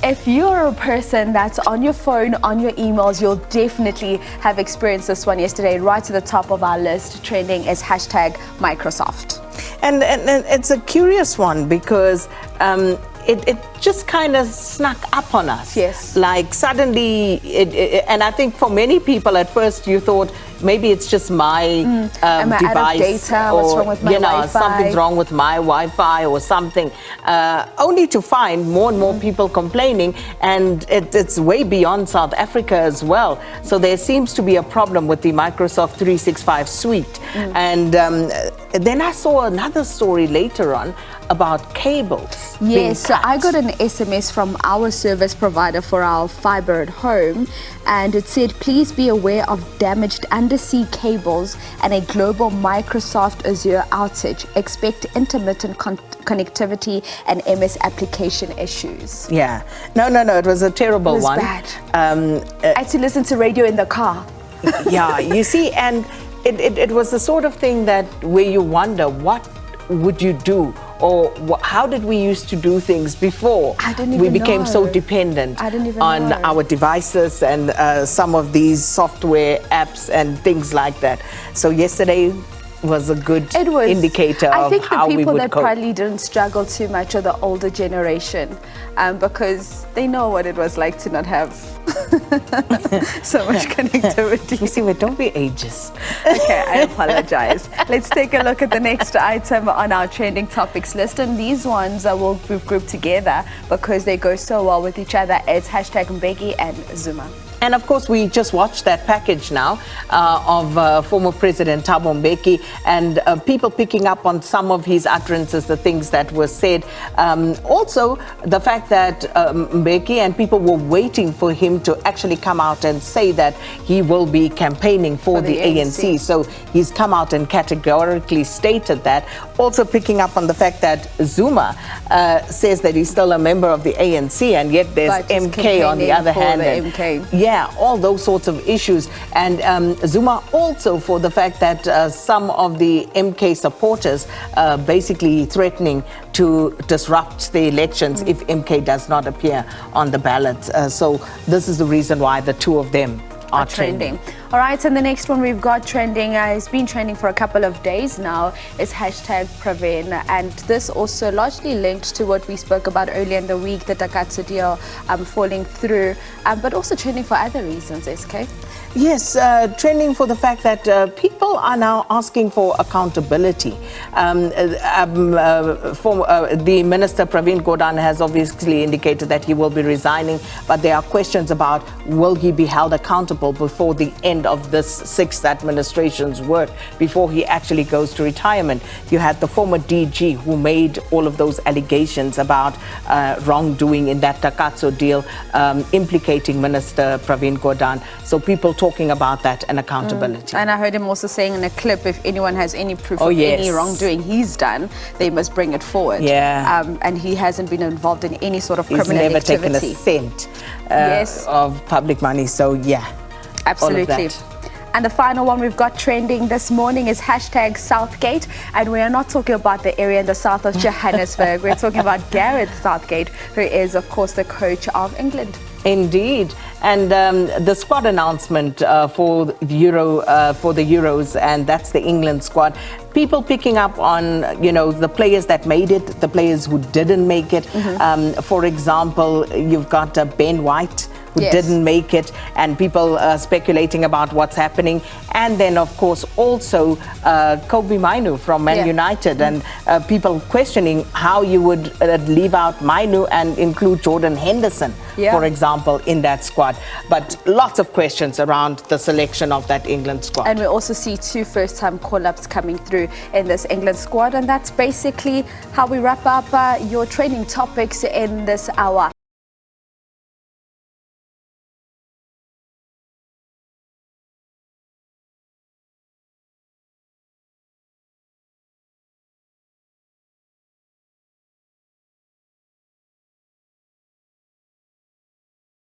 if you're a person that's on your phone, on your emails, you'll definitely have experienced this one yesterday. Right to the top of our list, trending is hashtag Microsoft. And it's a curious one because it just kind of snuck up on us. Yes. Like suddenly, and I think for many people at first you thought maybe it's just my Am I device, out of data? or What's wrong with my Wi-Fi? something's wrong with my Wi-Fi or something. Only to find more and more people complaining, and it's way beyond South Africa as well. So there seems to be a problem with the Microsoft 365 suite. And then I saw another story later on about cables. Yes, so I got an SMS from our service provider for our fiber at home, and it said, please be aware of damaged undersea cables and a global Microsoft Azure outage. Expect intermittent connectivity and MS application issues. Yeah. No, it was a terrible one. It was bad. I had to listen to radio in the car. Yeah, you see, and it was the sort of thing that where you wonder, what would you do? Or how did we used to do things before we became so dependent on our devices and some of these software apps and things like that? So yesterday was a good indicator of how we would cope. I think the people that probably didn't struggle too much are the older generation, because they know what it was like to not have so much connectivity. You see, but don't be ageist. Okay, I apologize. Let's take a look at the next item on our trending topics list, and these ones we've grouped together because they go so well with each other. It's hashtag Mbeki and Zuma. And of course, we just watched that package now of former President Thabo Mbeki, and people picking up on some of his utterances, the things that were said. Also, the fact that Mbeki and people were waiting for him to actually come out and say that he will be campaigning for the ANC. So he's come out and categorically stated that. Also picking up on the fact that Zuma says that he's still a member of the ANC, and yet there's MK on the other hand. Yeah, all those sorts of issues. And Zuma also for the fact that some of the MK supporters basically threatening to disrupt the elections if MK does not appear on the ballot. So this is the reason why the two of them are trending. All right, and the next one we've got trending, it's been trending for a couple of days now, is hashtag Praveen, and this also largely linked to what we spoke about earlier in the week, the Takatsu deal falling through, but also trending for other reasons, SK. Yes, trending for the fact that people are now asking for accountability. The Minister Praveen Gordhan has obviously indicated that he will be resigning, but there are questions about will he be held accountable before the end of this sixth administration's work, before he actually goes to retirement. You had the former DG who made all of those allegations about wrongdoing in that Takatsu deal, implicating Minister Praveen Gordhan. So people talking about that and accountability. And I heard him also saying in a clip, if anyone has any proof of any wrongdoing he's done, they must bring it forward. Yeah. And he hasn't been involved in any sort of criminal activity. He's never taken a cent of public money. So yeah, absolutely. And the final one we've got trending this morning is hashtag Southgate. And we are not talking about the area in the south of Johannesburg. We're talking about Gareth Southgate, who is, of course, the coach of England. Indeed. And the squad announcement for the Euros, and that's the England squad. People picking up on, the players that made it, the players who didn't make it. For example, you've got Ben White, who didn't make it, and people speculating about what's happening. And then, of course, also Kobe Mainu from Man United, and people questioning how you would leave out Mainu and include Jordan Henderson, for example, in that squad. But lots of questions around the selection of that England squad. And we also see 2 first-time call-ups coming through in this England squad. And that's basically how we wrap up your training topics in this hour.